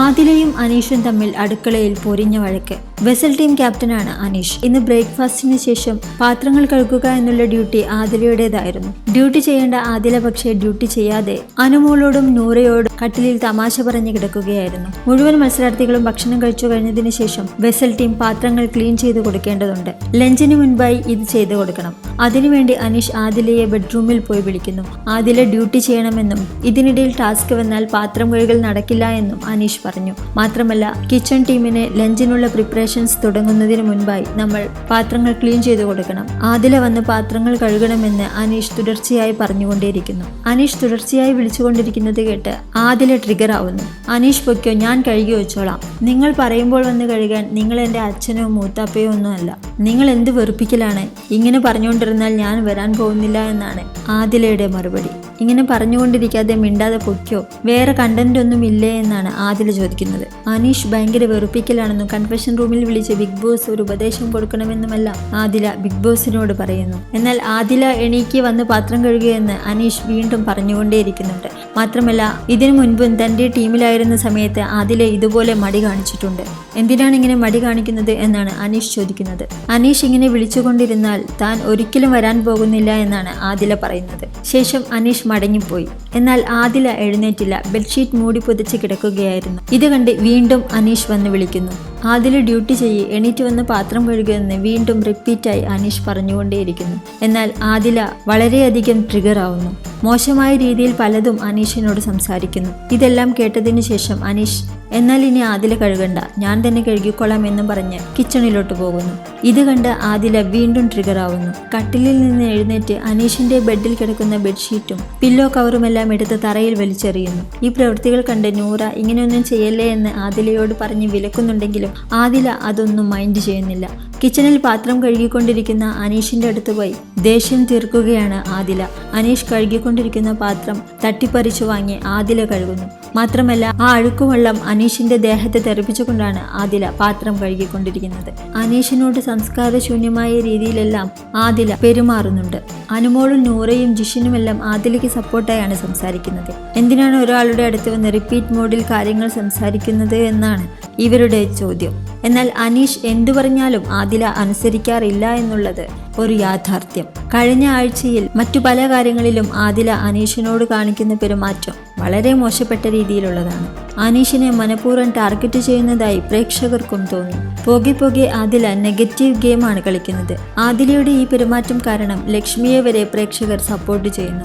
ആദിലയും അനീഷും തമ്മിൽ അടുക്കളയിൽ പൊരിഞ്ഞ വഴക്ക്. വെസൽ ടീം ക്യാപ്റ്റനാണ് അനീഷ്. ഇന്ന് ബ്രേക്ക്ഫാസ്റ്റിന് ശേഷം പാത്രങ്ങൾ കഴുകുക എന്നുള്ള ഡ്യൂട്ടി ആദിലയുടേതായിരുന്നു. ഡ്യൂട്ടി ചെയ്യേണ്ട ആദില പക്ഷേ ഡ്യൂട്ടി ചെയ്യാതെ അനുമോളോടും നൂറയോടും കട്ടിലിൽ തമാശ പറഞ്ഞ് കിടക്കുകയായിരുന്നു. മുഴുവൻ മത്സരാർത്ഥികളും ഭക്ഷണം കഴിച്ചു കഴിഞ്ഞതിന് ശേഷം വെസൽ ടീം പാത്രങ്ങൾ ക്ലീൻ ചെയ്ത് കൊടുക്കേണ്ടതുണ്ട്. ലഞ്ചിന് മുൻപായി ഇത് ചെയ്തു കൊടുക്കണം. അതിനുവേണ്ടി അനീഷ് ആദിലയെ ബെഡ്റൂമിൽ പോയി വിളിക്കുന്നു. ആദില ഡ്യൂട്ടി ചെയ്യണമെന്നും ഇതിനിടയിൽ ടാസ്ക് വന്നാൽ പാത്രം കഴുകൽ നടക്കില്ല എന്നും അനീഷ് പറഞ്ഞു. മാത്രമല്ല കിച്ചൺ ടീമിന് ലഞ്ചിനുള്ള പ്രിപ്പറേഷൻസ് തുടങ്ങുന്നതിന് മുൻപായി നമ്മൾ പാത്രങ്ങൾ ക്ലീൻ ചെയ്തു കൊടുക്കണം. ആദില വന്ന് പാത്രങ്ങൾ കഴുകണമെന്ന് അനീഷ് തുടർച്ചയായി പറഞ്ഞുകൊണ്ടേയിരിക്കുന്നു. അനീഷ് തുടർച്ചയായി വിളിച്ചുകൊണ്ടിരിക്കുന്നത് കേട്ട് ആദില ട്രിഗർ ആവുന്നു. അനീഷ് പൊയ്ക്കോ, ഞാൻ കഴുകി വെച്ചോളാം. നിങ്ങൾ പറയുമ്പോൾ വന്ന് കഴുകാൻ നിങ്ങൾ എൻ്റെ അച്ഛനോ മൂത്താപ്പയോ ഒന്നുമല്ല. നിങ്ങൾ എന്ത് വെറുപ്പിക്കലാണ്? ഇങ്ങനെ പറഞ്ഞുകൊണ്ടിരുന്നാൽ ഞാൻ വരാൻ പോകുന്നില്ല എന്നാണ് ആദിലയുടെ മറുപടി. ഇങ്ങനെ പറഞ്ഞുകൊണ്ടിരിക്കാതെ മിണ്ടാതെ പൊയ്ക്കോ, വേറെ കണ്ടന്റ് ഒന്നും ഇല്ലേ എന്നാണ് ആദില ചോദിക്കുന്നത്. അനീഷ് ഭയങ്കര വെറുപ്പിക്കലാണെന്നും കൺഫെഷൻ റൂമിൽ വിളിച്ച് ബിഗ് ബോസ് ഒരു ഉപദേശം കൊടുക്കണമെന്നുമല്ല ആദില ബിഗ് ബോസിനോട് പറയുന്നു. എന്നാൽ ആദില എണീക്ക് വന്ന് പാത്രം കഴുകുകയെന്ന് അനീഷ് വീണ്ടും പറഞ്ഞുകൊണ്ടേയിരിക്കുന്നുണ്ട്. മാത്രമല്ല ഇതിനു മുൻപും തൻ്റെ ടീമിലായിരുന്ന സമയത്ത് ആദില ഇതുപോലെ മടി കാണിച്ചിട്ടുണ്ട്. എന്തിനാണ് ഇങ്ങനെ മടി കാണിക്കുന്നത് എന്നാണ് അനീഷ് ചോദിക്കുന്നത്. അനീഷ് ഇങ്ങനെ വിളിച്ചുകൊണ്ടിരുന്നാൽ താൻ ഒരിക്കലും വരാൻ പോകുന്നില്ല എന്നാണ് ആദില പറയുന്നത്. ശേഷം അനീഷ് മടങ്ങിപ്പോയി. എന്നാൽ ആദില എഴുന്നേറ്റില്ല. ബെഡ്ഷീറ്റ് മൂടി പുതച്ച് കിടക്കുകയായിരുന്നു. ഇത് കണ്ട് വീണ്ടും അനീഷ് വന്ന് വിളിക്കുന്നു. ആദില ഡ്യൂട്ടി ചെയ്യ്, എണീറ്റ് വന്ന് പാത്രം കഴുകുമെന്ന് വീണ്ടും റിപ്പീറ്റായി അനീഷ് പറഞ്ഞുകൊണ്ടേയിരിക്കുന്നു. എന്നാൽ ആദില വളരെയധികം ട്രിഗർ ആവുന്നു. മോശമായ രീതിയിൽ പലതും അനീഷിനോട് സംസാരിക്കുന്നു. ഇതെല്ലാം കേട്ടതിനു ശേഷം അനീഷ് എന്നാൽ ഇനി ആദില കഴുകണ്ട, ഞാൻ തന്നെ കഴുകിക്കൊള്ളാം എന്നും പറഞ്ഞ് കിച്ചണിലോട്ട് പോകുന്നു. ഇത് കണ്ട് ആദില വീണ്ടും ട്രിഗർ ആവുന്നു. കട്ടിലിൽ നിന്ന് എഴുന്നേറ്റ് അനീഷിന്റെ ബെഡിൽ കിടക്കുന്ന ബെഡ്ഷീറ്റും പില്ലോ കവറുമെല്ലാം എടുത്ത് തറയിൽ വലിച്ചെറിയുന്നു. ഈ പ്രവൃത്തികൾ കണ്ട് നൂറ ഇങ്ങനെയൊന്നും ചെയ്യല്ലേ എന്ന് ആദിലയോട് പറഞ്ഞ് വിലക്കുന്നുണ്ടെങ്കിലും ആദില അതൊന്നും മൈൻഡ് ചെയ്യുന്നില്ല. കിച്ചണിൽ പാത്രം കഴുകിക്കൊണ്ടിരിക്കുന്ന അനീഷിന്റെ അടുത്ത് പോയി ദേഷ്യം തീർക്കുകയാണ് ആദില. അനീഷ് കഴുകിക്കൊണ്ടിരിക്കുന്ന പാത്രം തട്ടിപ്പറിച്ചു വാങ്ങി ആദില കഴുകുന്നു. മാത്രമല്ല ആ അഴുക്കുവെള്ളം അനീഷിന്റെ ദേഹത്തെ തെറിപ്പിച്ചുകൊണ്ടാണ് ആദില പാത്രം കഴുകിക്കൊണ്ടിരിക്കുന്നത്. അനീഷിനോട് സംസ്കാരശൂന്യമായ രീതിയിലെല്ലാം ആദില പെരുമാറുന്നുണ്ട്. അനുമോളും നൂറയും ജിഷിനുമെല്ലാം ആദിലയ്ക്ക് സപ്പോർട്ടായാണ് സംസാരിക്കുന്നത്. എന്തിനാണ് ഒരാളുടെ അടുത്ത് വന്ന് റിപ്പീറ്റ് മോഡിൽ കാര്യങ്ങൾ സംസാരിക്കുന്നത് എന്നാണ് ഇവരുടെ ചോദ്യം. എന്നാൽ അനീഷ് എന്തു പറഞ്ഞാലും ആദില അനുസരിക്കാറില്ല എന്നുള്ളത് ഒരു യാഥാർത്ഥ്യം. കഴിഞ്ഞ ആഴ്ചയിൽ മറ്റു പല കാര്യങ്ങളിലും ആദില അനീഷിനോട് കാണിക്കുന്ന പെരുമാറ്റം വളരെ മോശപ്പെട്ട രീതിയിലുള്ളതാണ്. അനീഷിനെ മനഃപൂർവ്വം ടാർഗറ്റ് ചെയ്യുന്നതായി പ്രേക്ഷകർക്കും തോന്നി. പോകെ ആദില നെഗറ്റീവ് ഗെയിമാണ് കളിക്കുന്നത്. ആദിലയുടെ ഈ പെരുമാറ്റം കാരണം ലക്ഷ്മിയെ വരെ പ്രേക്ഷകർ സപ്പോർട്ട് ചെയ്യുന്നു.